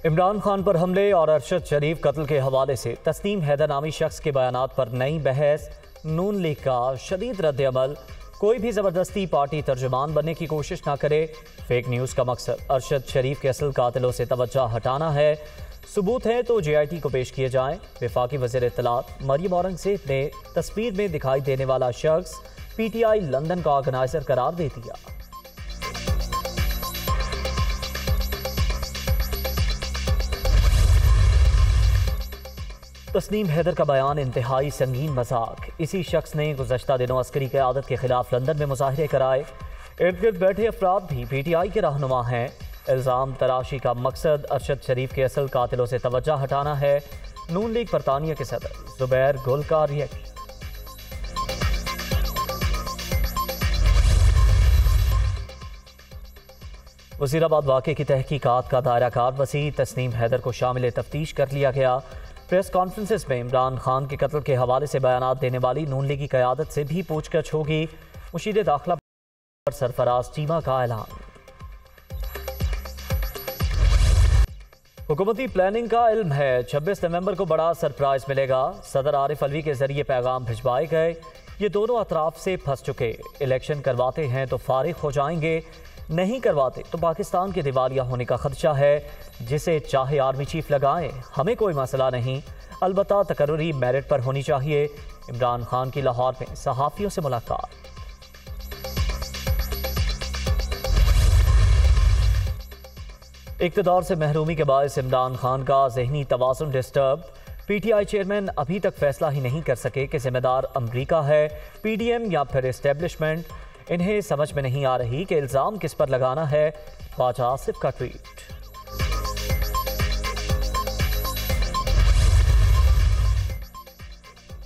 इमरान खान पर हमले और अरशद शरीफ कत्ल के हवाले से तस्नीम हैदर नामी शख्स के बयानात पर नई बहस। नून लीग का शदीद रद्द-ए-अमल। कोई भी ज़बरदस्ती पार्टी तर्जुमान बनने की कोशिश ना करे। फेक न्यूज़ का मकसद अरशद शरीफ के असल कातिलों से तवज्जो हटाना है। सबूत है तो JIT को पेश किए जाएं। वफाकी वज़ीर इत्तलात मरियम औरंगज़ेब ने तस्वीर में दिखाई देने वाला शख्स PTI लंदन का ऑर्गेनाइजर करार दे दिया। तस्नीम हैदर का बयान इंतहाई संगीन मजाक। इसी शख्स ने गुज़श्ता दिनों अस्करी क़यादत के खिलाफ लंदन में मुजाहरे कराए। इर्द गिर्द बैठे अफराद भी PTI के रहनुमा हैं। इल्ज़ाम तराशी का मकसद अरशद शरीफ के असल कातिलों से तवज्जो हटाना है। नून लीग बरतानिया के सदर ज़ुबैर गुल का रिएक्शन। वज़ीराबाद वाक़े की तहकीकात का दायरा कार वसी। तस्नीम हैदर को शामिल तफ्तीश कर लिया गया। प्रेस कॉन्फ्रेंसेस में इमरान खान के कत्ल के हवाले से बयानात देने वाली नून लीग की क़यादत से भी पूछताछ होगी। मुशीर दाखिला पर सरफराज चीमा का ऐलान। हुकूमती प्लानिंग का इल्म है 26 नवंबर को बड़ा सरप्राइज मिलेगा। सदर आरिफ अलवी के जरिए पैगाम भिजवाए गए। ये दोनों अतराफ से फंस चुके। इलेक्शन करवाते हैं तो फारिग हो जाएंगे, नहीं करवाते तो पाकिस्तान के दिवालिया होने का खदशा है। जिसे चाहे आर्मी चीफ लगाएं, हमें कोई मसला नहीं, अलबत्ता तकर्री मेरिट पर होनी चाहिए। इमरान खान की लाहौर में सहाफ़ियों से मुलाकात। इक़्तिदार से महरूमी के बायस इमरान खान का ज़हनी तवाज़ुन डिस्टर्ब। PTI चेयरमैन अभी तक फैसला ही नहीं कर सके कि जिम्मेदार अमरीका है, PDM या फिर एस्टेब्लिशमेंट। इन्हें समझ में नहीं आ रही कि इल्ज़ाम किस पर लगाना है। ख्वाजा आसिफ का ट्वीट।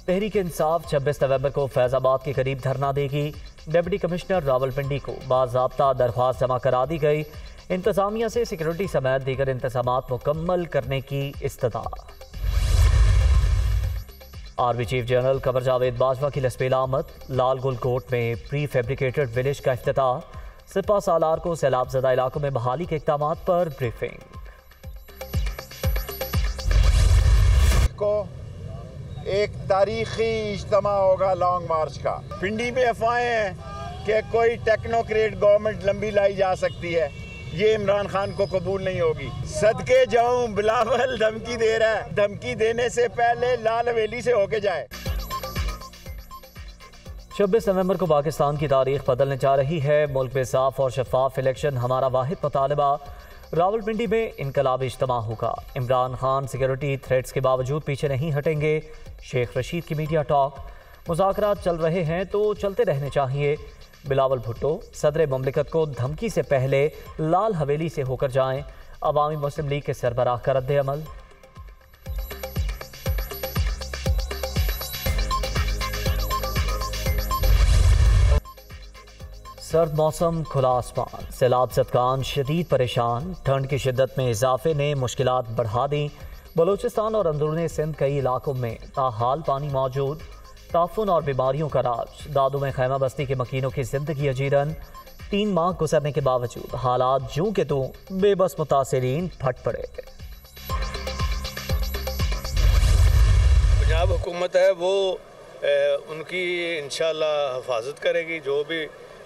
तहरीक इंसाफ 26 नवंबर को फैज़ाबाद के करीब धरना देगी। डिप्टी कमिश्नर रावलपिंडी को बाज़ाब्ता दरख्वास्त जमा करा दी गई। इंतज़ामिया से सिक्योरिटी समेत दीगर इंतज़ामात मुकम्मल करने की इस्तदा। Army chief general Qamar Javed Bajwa की लस्पेल आमद। लाल गुल कोर्ट में प्री फैब्रिकेटेड विलेज का इफ्तिताह। सिपा सालार को सैलाब ज़दा इलाकों में बहाली के इक़दामात पर ब्रीफिंग। को एक तारीखी इज्तिमा होगा लॉन्ग मार्च का। पिंडी में अफवाहें हैं कि कोई टेक्नोक्रेट गवर्नमेंट लंबी लाई जा सकती है, ये इमरान खान को कबूल नहीं होगी। सदके जाऊं बिलावल धमकी दे रहा है, धमकी देने से पहले लाल हवेली से होके जाए। 26 नवंबर को पाकिस्तान की तारीख बदलने जा रही है। मुल्क में साफ और शफाफ इलेक्शन हमारा वाहिद मुतालबा। रावलपिंडी में इनकलाबी इज्तिमा होगा। इमरान खान सिक्योरिटी थ्रेट्स के बावजूद पीछे नहीं हटेंगे। शेख रशीद की मीडिया टॉक। मुज़ाकरात चल रहे हैं तो चलते रहने चाहिए। बिलावल भुट्टो सदर मुमलिकत को धमकी से पहले लाल हवेली से होकर जाएं। अवामी मुस्लिम लीग के सरबराह का रद्द-ए-अमल। सर्द मौसम, खुला आसमान, सैलाब ज़दगान शदीद परेशान। ठंड की शिद्दत में इजाफे ने मुश्किलात बढ़ा दी। बलूचिस्तान और अंदरूनी सिंध कई इलाकों में ताहाल पानी मौजूद। ताफुन और बीमारियों का राज। दादू में खैमा बस्ती के मकीनों की जिंदगी अजीरन। 3 माह गुजरने के बावजूद हालात जूं के तूं, बेबस मुतासिरीन फट पड़े। पंजाब हुकूमत है वो उनकी इंशाल्लाह हिफाजत करेगी। जो भी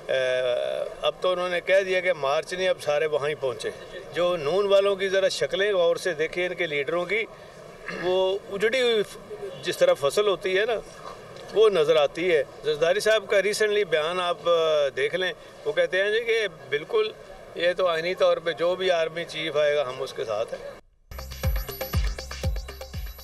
अब तो उन्होंने कह दिया कि मार्च नहीं, अब सारे वहाँ ही पहुँचे। जो नून वालों की ज़रा शक्लें गौर से देखिए, इनके लीडरों की, वो उजड़ी हुई जिस तरह फसल होती है ना, वो नज़र आती है। जरदारी साहब का रिसेंटली बयान आप देख लें। वो कहते हैं जी कि बिल्कुल ये तो आईनी तौर पे जो भी आर्मी चीफ आएगा हम उसके साथ हैं।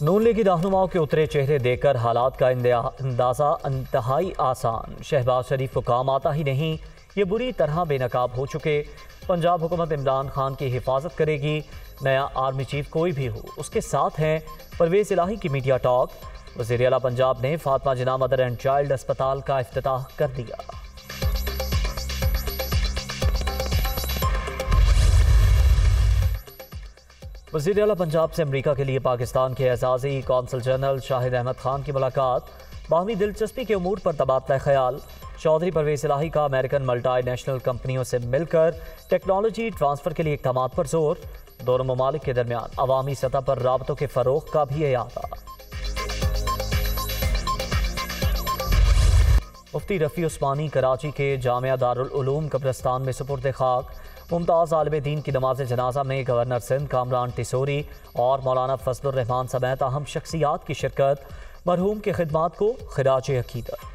नून लीगी रहनुमाओं के उतरे चेहरे देखकर हालात का अंदाज़ा इंतहाई आसान। शहबाज शरीफ को काम आता ही नहीं, ये बुरी तरह बेनकाब हो चुके। पंजाब हुकूमत इमरान खान की हिफाजत करेगी। नया आर्मी चीफ कोई भी हो उसके साथ हैं। परवेज़ इलाही की मीडिया टॉक। वज़ीर आला पंजाब ने फातिमा जिन्ना मदर एंड चाइल्ड अस्पताल का इफ्तिताह कर दिया। वज़ीर आला पंजाब से अमरीका के लिए पाकिस्तान के एजाज़ी कौंसल जनरल शाहिद अहमद खान की मुलाकात। बाहमी दिलचस्पी के उमूर पर तबादला ख्याल। चौधरी परवेज़ इलाही का अमेरिकन मल्टी नेशनल कंपनियों से मिलकर टेक्नोलॉजी ट्रांसफ़र के लिए इक़दामात पर जोर। दोनों ममालिक के दरमियान अवामी सतह पर राबतों के फरोग का भी इरादा। मुफ्ती रफ़ी उस्मानी कराची के जामिया दारुल उलूम कब्रिस्तान में सुपुर्द खाक। मुमताज़ आलिम दीन की नमाज जनाजा में गवर्नर सिंध कामरान टिसोरी और मौलाना फजलुर रहमान समेत अहम शख्सियात की शिरकत। मरहूम की खिदमात को खिराज अकीदत।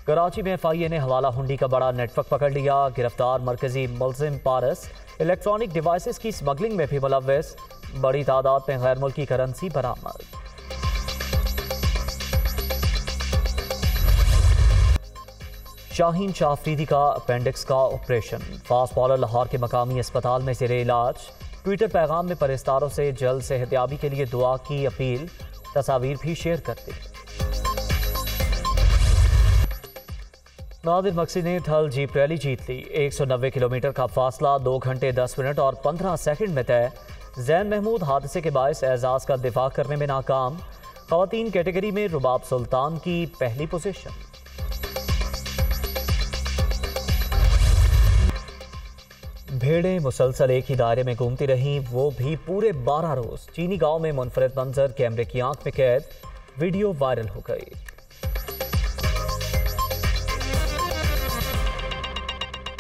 कराची में FIA ने हवाला हुंडी का बड़ा नेटवर्क पकड़ लिया। गिरफ्तार मरकजी मुलजिम पारस इलेक्ट्रॉनिक डिवाइसेस की स्मगलिंग में भी मुलव्वस। बड़ी तादाद में गैर मुल्की करेंसी बरामद। शाहीन शाह अफरीदी का अपेंडिक्स का ऑपरेशन। फास्ट बॉलर लाहौर के मकामी अस्पताल में ज़ेरे इलाज। ट्विटर पैगाम में परस्तारों से जल्द सेहतयाबी के लिए दुआ की अपील। तस्वीर भी शेयर कर दी। नादिर मक्सी ने थल जीप रैली जीत ली। 190 किलोमीटर का फासला 2 घंटे 10 मिनट और 15 सेकंड में तय। जैन महमूद हादसे के बायस एजाज का दिफा करने में नाकाम। खवातीन कैटेगरी में रुबाब सुल्तान की पहली पोजीशन। भेड़ें मुसलसल एक ही दायरे में घूमती रहीं, वो भी पूरे 12 रोज। चीनी गांव में मुनफरिद मंजर कैमरे की आंख में कैद। वीडियो वायरल हो गई।